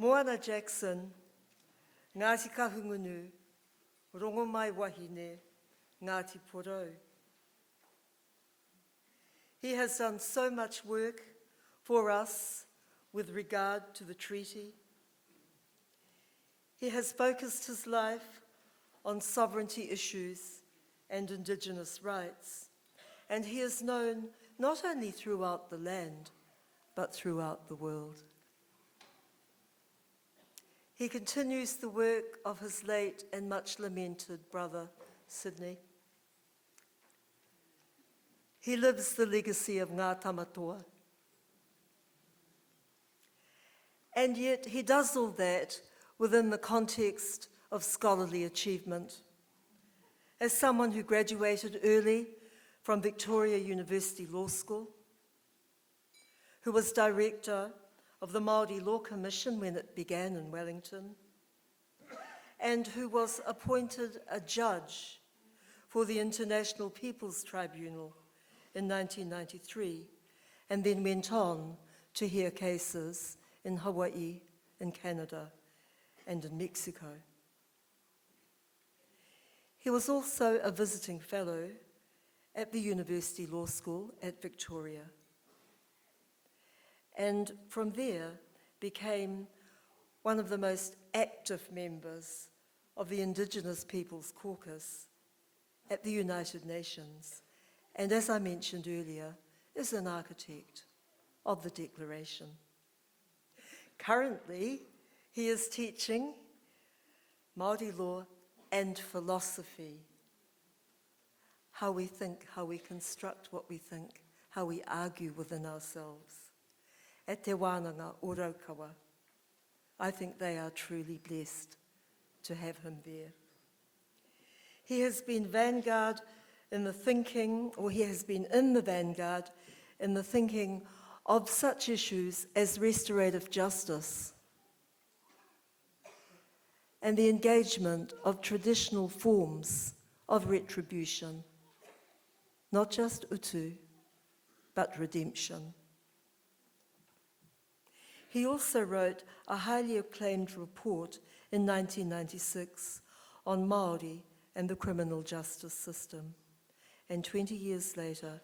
Moana Jackson, Ngāti Kahungunu, Rongomai Wahine, Ngāti Porou. He has done so much work for us with regard to the treaty. He has focused his life on sovereignty issues and Indigenous rights, and he is known not only throughout the land, but throughout the world. He continues the work of his late and much lamented brother, Sydney. He lives the legacy of Ngā Tamatoa. And yet he does all that within the context of scholarly achievement. As someone who graduated early from Victoria University Law School, who was director of the Māori Law Commission when it began in Wellington, and who was appointed a judge for the International People's Tribunal in 1993, and then went on to hear cases in Hawaii, in Canada, and in Mexico. He was also a visiting fellow at the University Law School at Victoria, and from there became one of the most active members of the Indigenous Peoples Caucus at the United Nations, and as I mentioned earlier, is an architect of the Declaration. Currently, he is teaching Māori law and philosophy, how we think, how we construct what we think, how we argue within ourselves. At Te Wānanga o Raukawa, I think they are truly blessed to have him there. He has been vanguard in the thinking, or he has been in the vanguard in the thinking of such issues as restorative justice and the engagement of traditional forms of retribution, not just utu, but redemption. He also wrote a highly acclaimed report in 1996 on Māori and the criminal justice system. And 20 years later,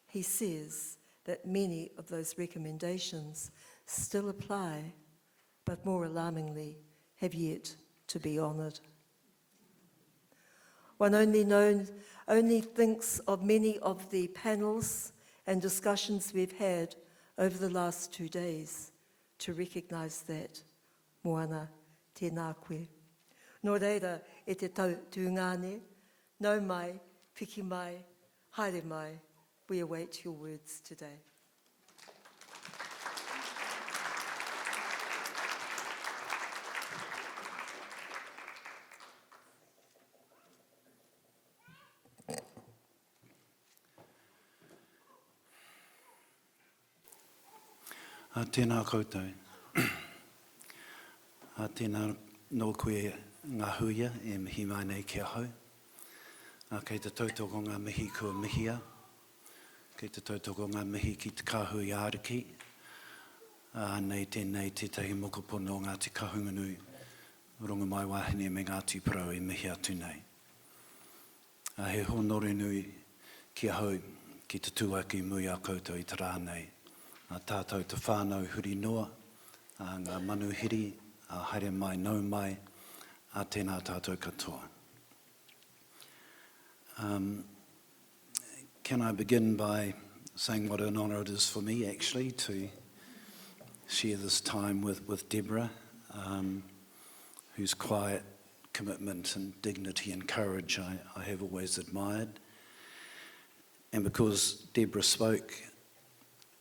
he says that many of those recommendations still apply, but more alarmingly, have yet to be honoured. One only thinks of many of the panels and discussions we've had over the last 2 days to recognise that. Moana, tēnā koe. Nō reira, e te tau tūngane, nau mai, piki mai, haere mai, we await your words today. Tēnā koutou. Tēnā no koe ngā huia e mihi mai nei kia hau. Kei te tautoko ngā mihi kua mihia. Kei te tautoko ngā mihi ki te kāhui āriki. Nei tēnei tētahi mokopono Ngāti Kahungunu, Rongomai Wahine me Ngāti Porou e mihi atu nei. He honore nui kia hau ki te tūaki mui a koutou I te rā nei. Tātou te whānau huri noa, ngā manuhiri, haere mai, nau mai, tēnā tātou katoa. Can I begin by saying what an honour it is for me actually to share this time with Deborah, whose quiet commitment and dignity and courage I have always admired. And because Deborah spoke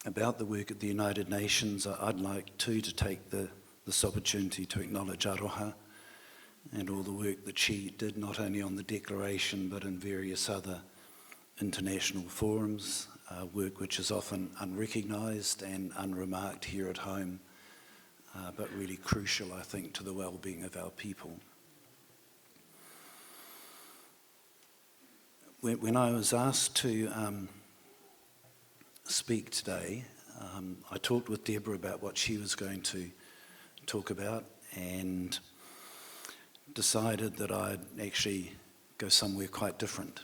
about the work at the United Nations, I'd like to take this opportunity to acknowledge Aroha and all the work that she did, not only on the Declaration, but in various other international forums, work which is often unrecognised and unremarked here at home, but really crucial, I think, to the well-being of our people. When I was asked to speak today, I talked with Deborah about what she was going to talk about, and decided that I'd actually go somewhere quite different.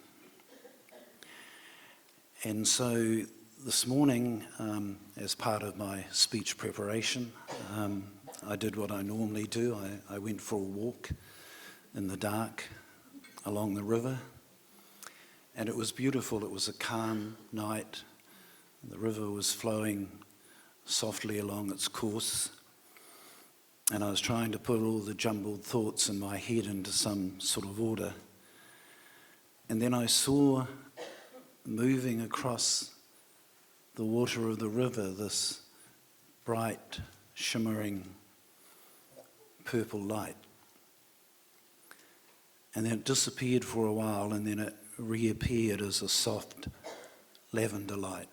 And so this morning, as part of my speech preparation, I did what I normally do. I went for a walk in the dark along the river, and it was beautiful. It was a calm night. The river was flowing softly along its course, and I was trying to put all the jumbled thoughts in my head into some sort of order. And then I saw moving across the water of the river this bright, shimmering purple light. And then it disappeared for a while, and then it reappeared as a soft lavender light.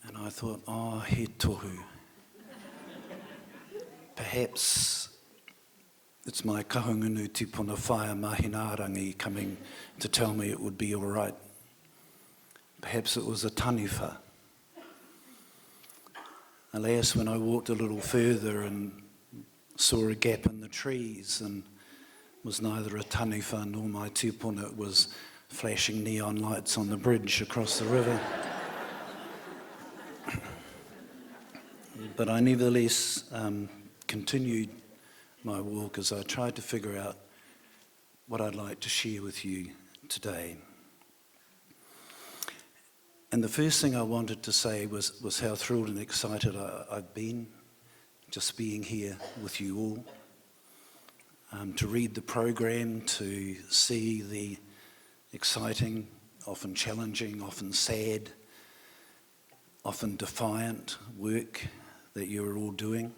And I thought, oh, he tohu. Perhaps it's my kahungunu tupuna whaia mahinarangi coming to tell me it would be all right. Perhaps it was a taniwha. Alas, when I walked a little further and saw a gap in the trees, and was neither a taniwha nor my tupuna, it was flashing neon lights on the bridge across the river. But I nevertheless continued my walk as I tried to figure out what I'd like to share with you today. And the first thing I wanted to say was how thrilled and excited I've been just being here with you all, to read the program, to see the exciting, often challenging, often sad, often defiant work that you're all doing.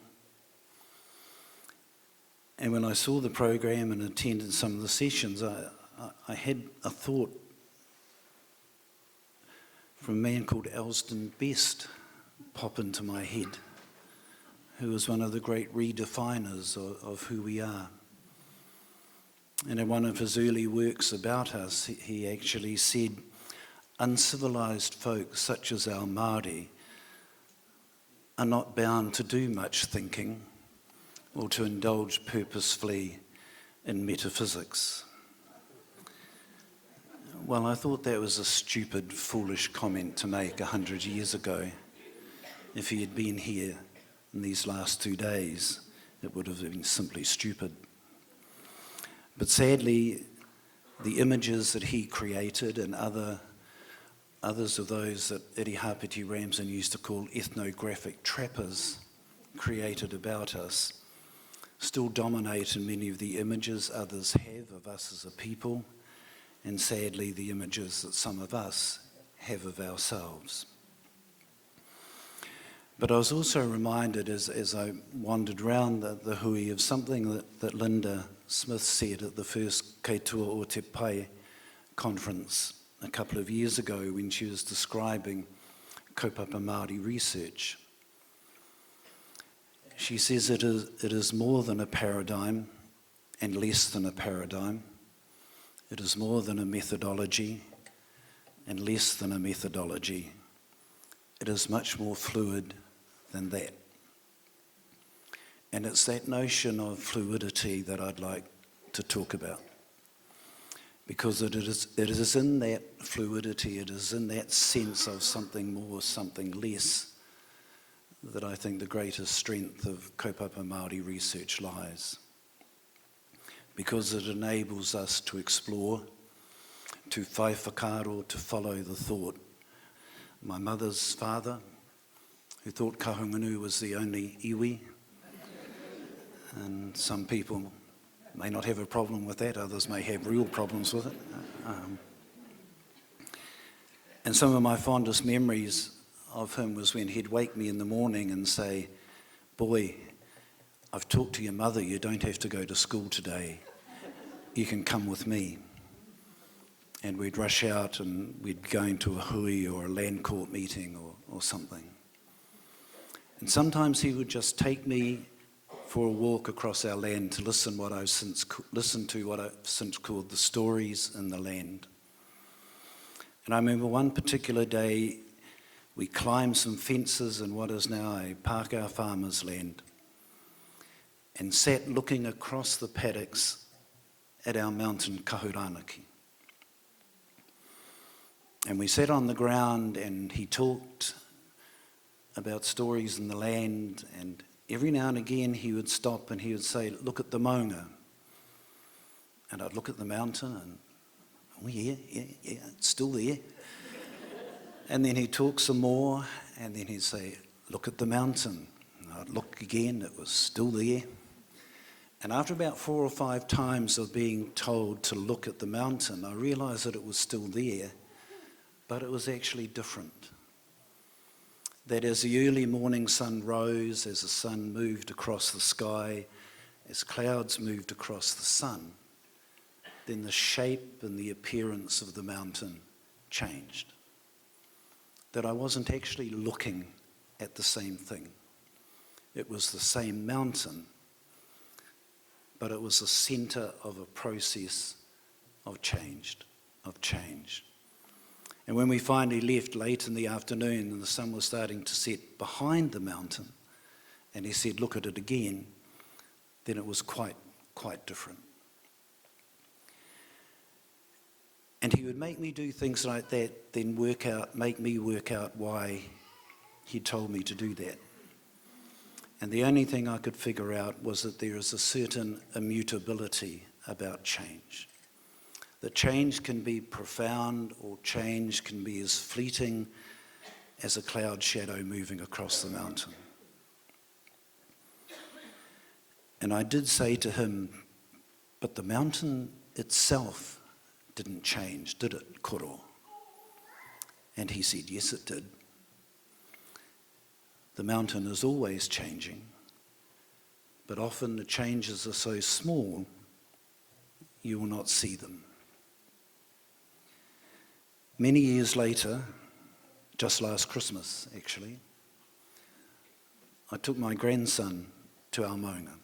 And when I saw the program and attended some of the sessions, I had a thought from a man called Elsden Best pop into my head, who was one of the great redefiners of who we are. And in one of his early works about us, he actually said, uncivilized folk such as our Māori are not bound to do much thinking or to indulge purposefully in metaphysics. Well, I thought that was a stupid, foolish comment to make 100 years ago. If he had been here in these last 2 days, it would have been simply stupid. But sadly, the images that he created and others of those that Iri Hapiti Ramsden used to call ethnographic trappers created about us still dominate in many of the images others have of us as a people, and sadly the images that some of us have of ourselves. But I was also reminded as I wandered around the hui of something that Linda Smith said at the first Keitua o Te Pai conference a couple of years ago when she was describing kaupapa Māori research. She says it is more than a paradigm and less than a paradigm. It is more than a methodology and less than a methodology. It is much more fluid than that. And it's that notion of fluidity that I'd like to talk about. Because it is in that fluidity, it is in that sense of something more, something less, that I think the greatest strength of kaupapa Māori research lies. Because it enables us to explore, to whai whakaaro, to follow the thought. My mother's father, who thought kahungunu was the only iwi, and some people may not have a problem with that, others may have real problems with it. And some of my fondest memories of him was when he'd wake me in the morning and say, "Boy, I've talked to your mother, you don't have to go to school today, you can come with me." And we'd rush out and we'd go into a hui or a land court meeting or something. And sometimes he would just take me for a walk across our land to listen to what I've since called the stories in the land. And I remember one particular day we climbed some fences in what is now a Pākehā farmer's land. and sat looking across the paddocks at our mountain kahuranaki. And we sat on the ground and he talked about stories in the land, and every now and again he would stop and he would say, "Look at the maunga." And I'd look at the mountain and, "Oh yeah, it's still there." And then he'd talk some more and then he'd say, "Look at the mountain." And I'd look again, it was still there. And after about 4 or 5 times of being told to look at the mountain, I realised that it was still there, but it was actually different. That as the early morning sun rose, as the sun moved across the sky, as clouds moved across the sun, then the shape and the appearance of the mountain changed. That I wasn't actually looking at the same thing. It was the same mountain, but it was the centre of a process of change. And when we finally left late in the afternoon and the sun was starting to set behind the mountain, and he said, "Look at it again," then it was quite different. And he would make me do things like that, then make me work out why he told me to do that. And the only thing I could figure out was that there is a certain immutability about change. That change can be profound, or change can be as fleeting as a cloud shadow moving across the mountain. And I did say to him, "But the mountain itself didn't change, did it, koro?" And he said, "Yes, it did. The mountain is always changing, but often the changes are so small you will not see them." Many years later, just last Christmas actually, I took my grandson to our maunga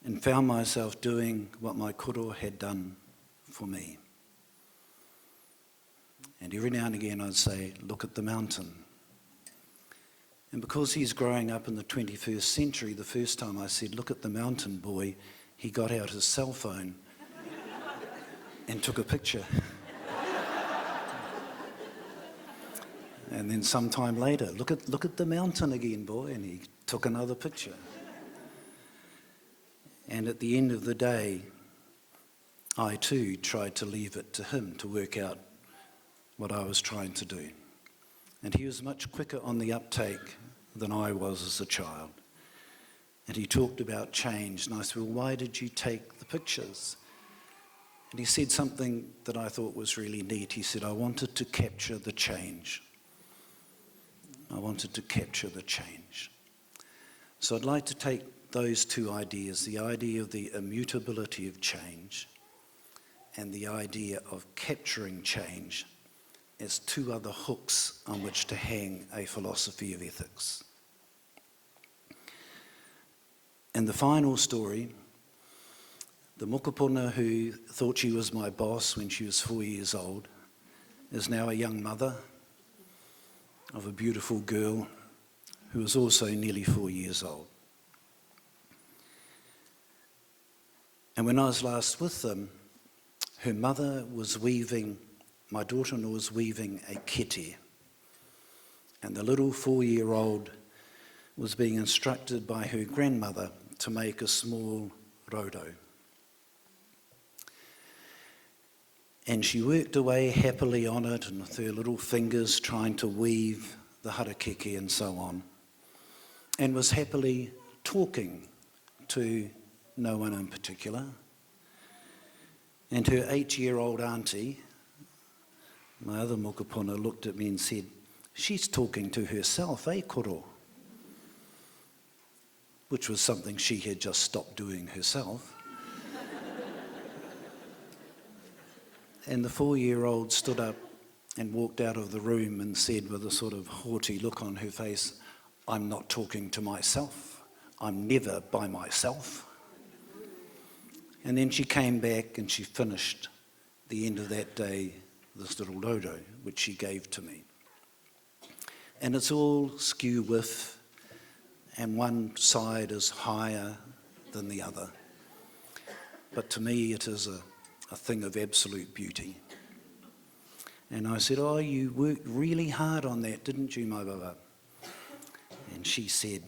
and found myself doing what my koro had done for me. And every now and again I'd say, "Look at the mountain." And because he's growing up in the 21st century, the first time I said, "Look at the mountain, boy," he got out his cell phone and took a picture. And then sometime later, look at the mountain again, boy," and he took another picture. And at the end of the day, I too tried to leave it to him to work out what I was trying to do. And he was much quicker on the uptake than I was as a child. And he talked about change, and I said, "Well, why did you take the pictures?" And he said something that I thought was really neat. He said, "I wanted to capture the change. I wanted to capture the change." So I'd like to take those two ideas, the idea of the immutability of change and the idea of capturing change, as 2 other hooks on which to hang a philosophy of ethics. And the final story, the mokopuna who thought she was my boss when she was 4 years old is now a young mother of a beautiful girl who is also nearly 4 years old. And when I was last with them, her mother was weaving, my daughter-in-law was weaving a kete, and the little 4-year-old was being instructed by her grandmother to make a small raudo. And she worked away happily on it, and with her little fingers trying to weave the harakeke and so on, and was happily talking to no one in particular. And her 8-year-old auntie, my other mokopuna, looked at me and said, "She's talking to herself, eh, koro?" Which was something she had just stopped doing herself. And the 4-year-old stood up and walked out of the room and said with a sort of haughty look on her face, "I'm not talking to myself. I'm never by myself." And then she came back and she finished the end of that day this little raudo, which she gave to me. And it's all skew with and one side is higher than the other. But to me, it is a thing of absolute beauty. And I said, "Oh, you worked really hard on that, didn't you, my baba?" And she said,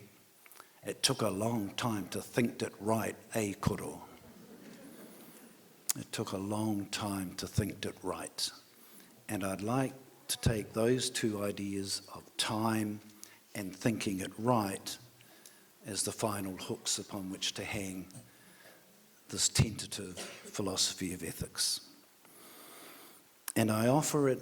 "It took a long time to think it right, eh, koro?" It took a long time to think it right. And I'd like to take those two ideas of time and thinking it right as the final hooks upon which to hang this tentative philosophy of ethics. And I offer it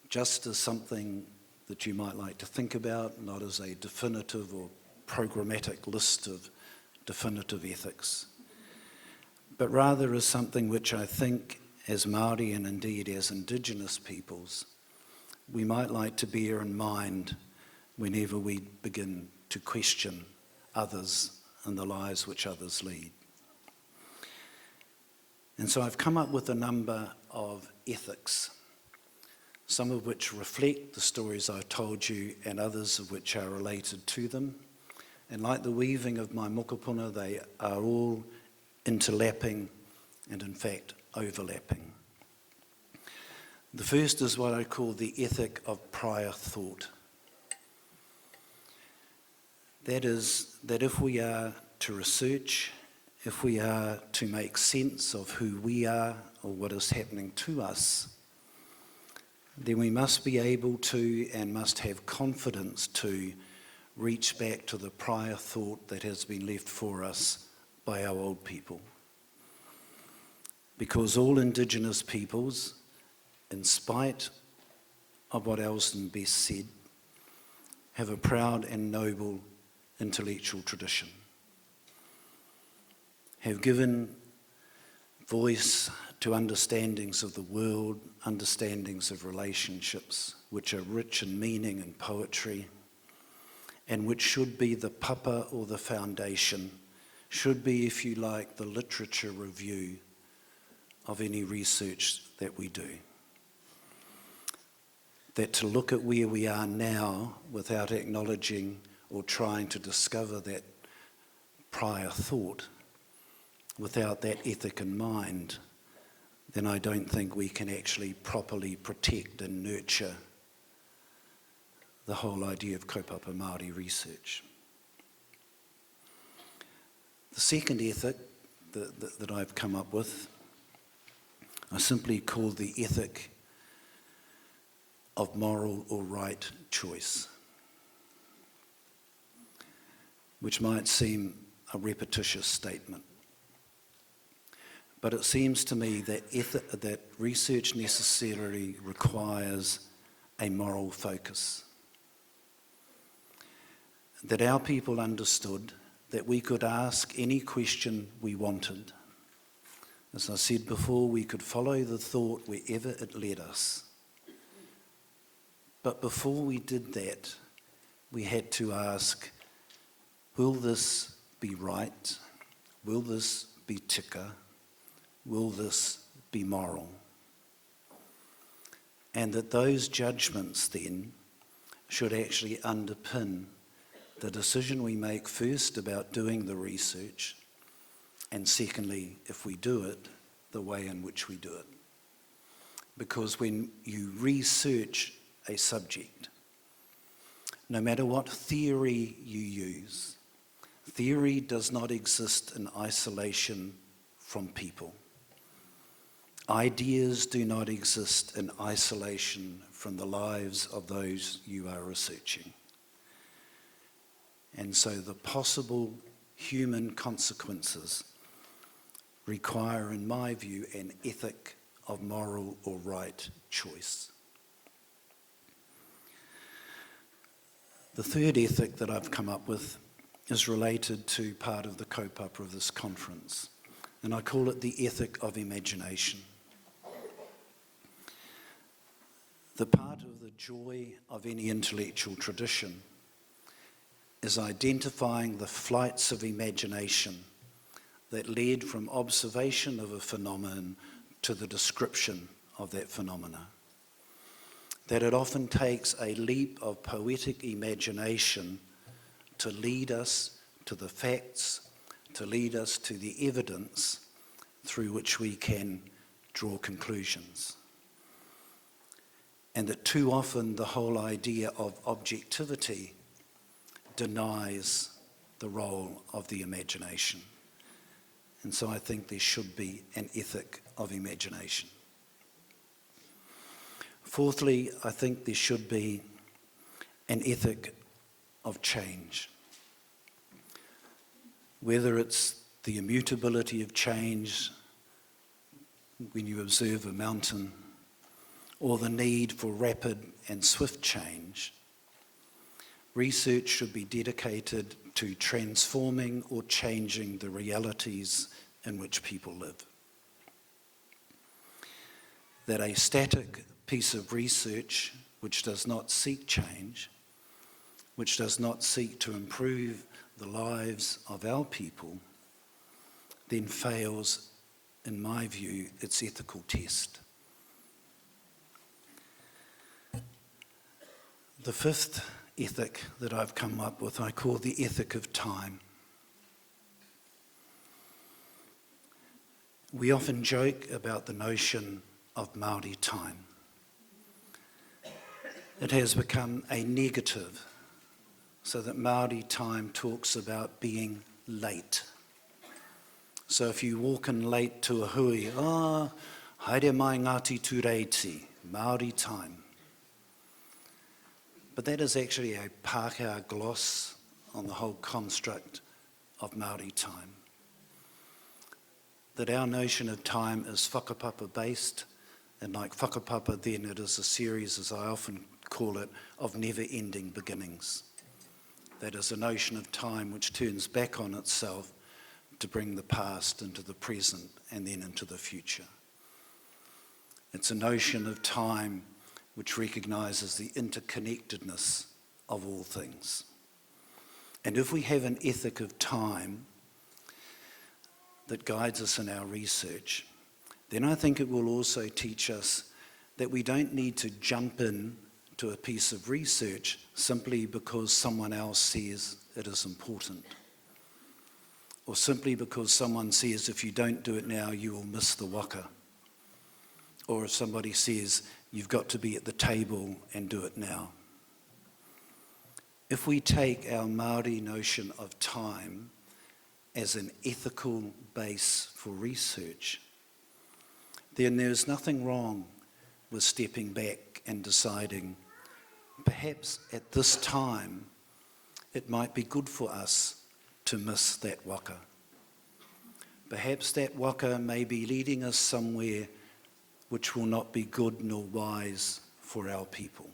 just as something that you might like to think about, not as a definitive or programmatic list of definitive ethics, but rather as something which I think, as Māori and indeed as Indigenous peoples, we might like to bear in mind whenever we begin to question others and the lives which others lead. And so I've come up with a number of ethics, some of which reflect the stories I've told you and others of which are related to them. And like the weaving of my mokopuna, they are all interlapping and in fact overlapping. The first is what I call the ethic of prior thought. That is, that if we are to research, if we are to make sense of who we are or what is happening to us, then we must be able to and must have confidence to reach back to the prior thought that has been left for us by our old people. Because all Indigenous peoples, in spite of what Elston Best said, have a proud and noble intellectual tradition, have given voice to understandings of the world, understandings of relationships, which are rich in meaning and poetry, and which should be the papa or the foundation, should be, if you like, the literature review of any research that we do. That to look at where we are now without acknowledging or trying to discover that prior thought, without that ethic in mind, then I don't think we can actually properly protect and nurture the whole idea of kaupapa Māori research. The second ethic that I've come up with, I simply call the ethic of moral or right choice, which might seem a repetitious statement. But it seems to me that that research necessarily requires a moral focus. That our people understood that we could ask any question we wanted. As I said before, we could follow the thought wherever it led us. But before we did that, we had to ask, will this be right? Will this be tika? Will this be moral? And that those judgments then should actually underpin the decision we make first about doing the research, and secondly, if we do it, the way in which we do it. Because when you research a subject, no matter what theory you use, theory does not exist in isolation from people. Ideas do not exist in isolation from the lives of those you are researching. And so the possible human consequences require, in my view, an ethic of moral or right choice. The third ethic that I've come up with is related to part of the kaupapa of this conference, and I call it the ethic of imagination. The part of the joy of any intellectual tradition is identifying the flights of imagination that led from observation of a phenomenon to the description of that phenomena. That it often takes a leap of poetic imagination to lead us to the facts, to lead us to the evidence through which we can draw conclusions. And that too often the whole idea of objectivity denies the role of the imagination. And so I think there should be an ethic of imagination. Fourthly, I think there should be an ethic of change. Whether it's the immutability of change when you observe a mountain, or the need for rapid and swift change, research should be dedicated to transforming or changing the realities in which people live. That a static piece of research which does not seek change, which does not seek to improve the lives of our people, then fails, in my view, its ethical test. The fifth ethic that I've come up with, I call the ethic of time. We often joke about the notion of Māori time. It has become a negative, so that Māori time talks about being late. So if you walk in late to a hui, haere mai Ngāti Tūreiti, Māori time. But that is actually a Pākehā gloss on the whole construct of Māori time. That our notion of time is whakapapa based, and like whakapapa then it is a series, as I often call it, of never-ending beginnings. That is a notion of time which turns back on itself to bring the past into the present and then into the future. It's a notion of time which recognises the interconnectedness of all things. And if we have an ethic of time that guides us in our research, then I think it will also teach us that we don't need to jump in to a piece of research simply because someone else says it is important, or simply because someone says if you don't do it now you will miss the waka, or if somebody says you've got to be at the table and do it now. If we take our Māori notion of time as an ethical base for research, then there's nothing wrong with stepping back and deciding perhaps at this time it might be good for us to miss that waka. Perhaps that waka may be leading us somewhere which will not be good nor wise for our people.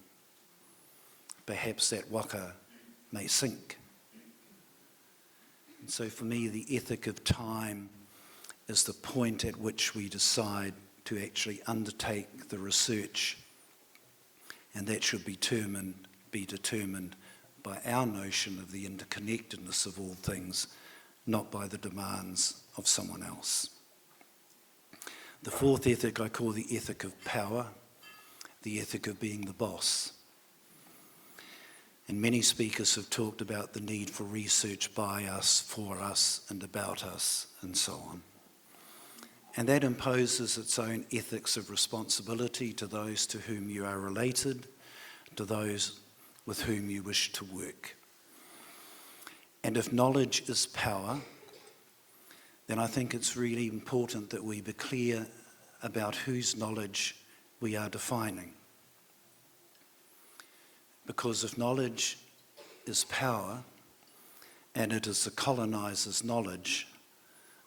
Perhaps that waka may sink. And so for me, the ethic of time is the point at which we decide to actually undertake the research, and that should be determined by our notion of the interconnectedness of all things, not by the demands of someone else. The fourth ethic I call the ethic of power, the ethic of being the boss. And many speakers have talked about the need for research by us, for us, and about us, and so on. And that imposes its own ethics of responsibility to those to whom you are related, to those with whom you wish to work. And if knowledge is power, then I think it's really important that we be clear about whose knowledge we are defining. Because if knowledge is power, and it is the colonizer's knowledge,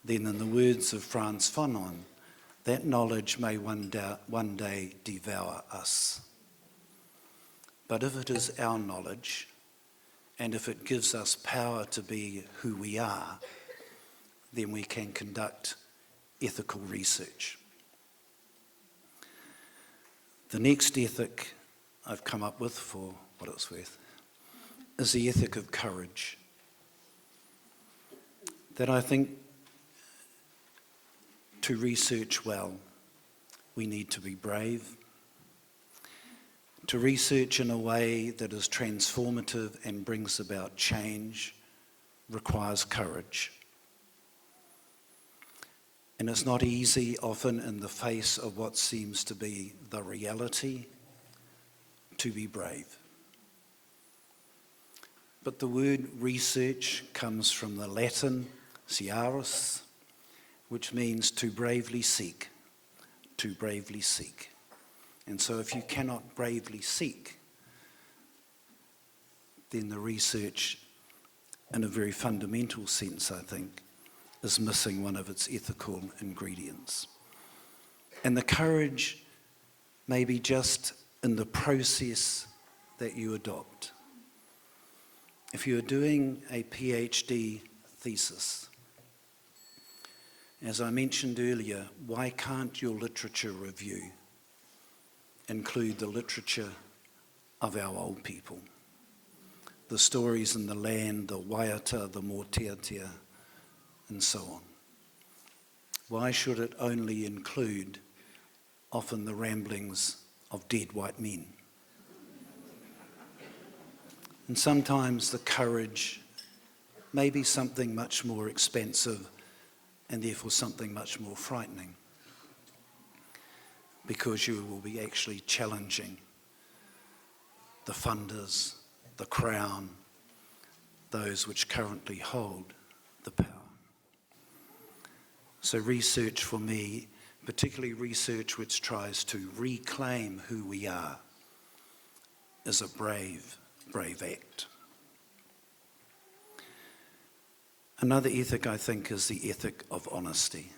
then in the words of Frantz Fanon, that knowledge may one day devour us. But if it is our knowledge, and if it gives us power to be who we are, then we can conduct ethical research. The next ethic I've come up with, for what it's worth, is the ethic of courage. That I think to research well, we need to be brave. To research in a way that is transformative and brings about change requires courage. And it's not easy, often in the face of what seems to be the reality, to be brave. But the word research comes from the Latin "sciarus," which means to bravely seek, to bravely seek. And so if you cannot bravely seek, then the research, in a very fundamental sense, I think, is missing one of its ethical ingredients. And the courage may be just in the process that you adopt. If you're doing a PhD thesis, as I mentioned earlier, why can't your literature review include the literature of our old people? The stories in the land, the waiata, the motiatia, and so on. Why should it only include often the ramblings of dead white men? And sometimes the courage may be something much more expansive and therefore something much more frightening, because you will be actually challenging the funders, the crown, those which currently hold the power. So research for me, particularly research which tries to reclaim who we are, is a brave act. Another ethic, I think, is the ethic of honesty.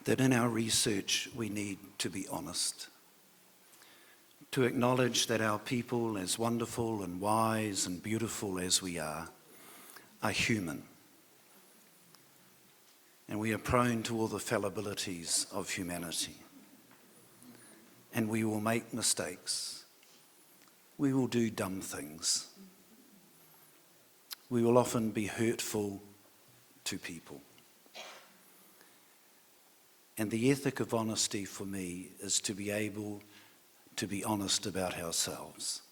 That in our research we need to be honest, to acknowledge that our people, as wonderful and wise and beautiful as we are human. And we are prone to all the fallibilities of humanity. And we will make mistakes. We will do dumb things. We will often be hurtful to people. And the ethic of honesty for me is to be able to be honest about ourselves,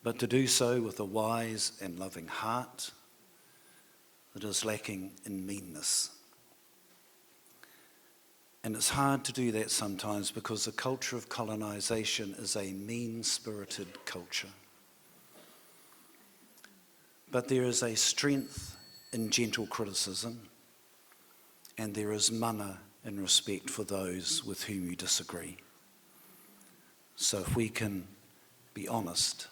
but to do so with a wise and loving heart that is lacking in meanness. And it's hard to do that sometimes because the culture of colonization is a mean-spirited culture. But there is a strength in gentle criticism, and there is mana in respect for those with whom you disagree. So if we can be honest,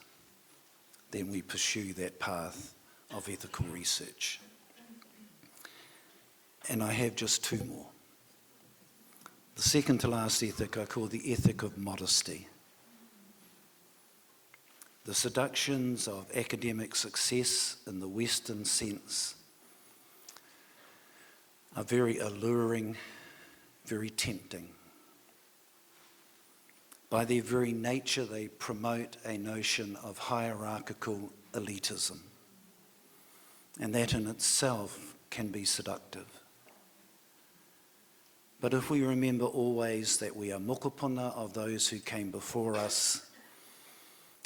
then we pursue that path of ethical research. And I have just two more. The second to last ethic I call the ethic of modesty. The seductions of academic success in the Western sense are very alluring, very tempting. By their very nature, they promote a notion of hierarchical elitism, and that in itself can be seductive. But if we remember always that we are mokopuna of those who came before us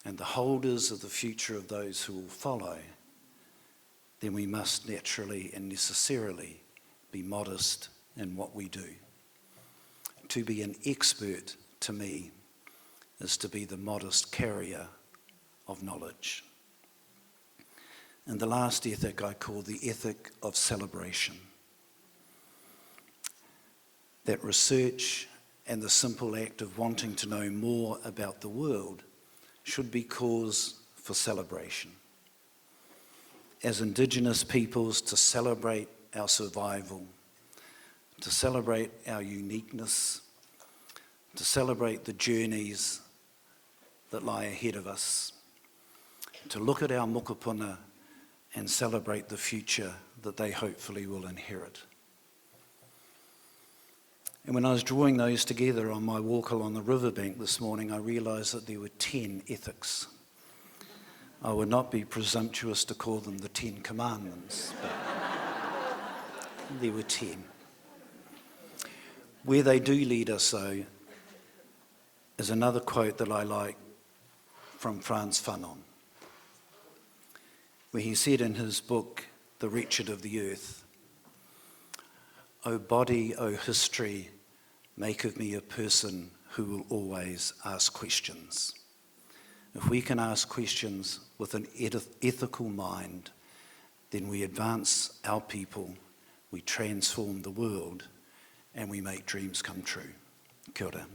and the holders of the future of those who will follow, then we must naturally and necessarily be modest in what we do. To be an expert, to me, is to be the modest carrier of knowledge. And the last ethic I call the ethic of celebration. That research and the simple act of wanting to know more about the world should be cause for celebration. As Indigenous peoples, to celebrate our survival, to celebrate our uniqueness, to celebrate the journeys that lie ahead of us, to look at our mokopuna and celebrate the future that they hopefully will inherit. And when I was drawing those together on my walk along the riverbank this morning, I realised that there were 10 ethics. I would not be presumptuous to call them the 10 Commandments, but there were 10. Where they do lead us, though, is another quote that I like from Frantz Fanon, where he said in his book, The Wretched of the Earth, "O body, O history, make of me a person who will always ask questions." If we can ask questions with an ethical mind, then we advance our people, we transform the world, and we make dreams come true. Kia ora.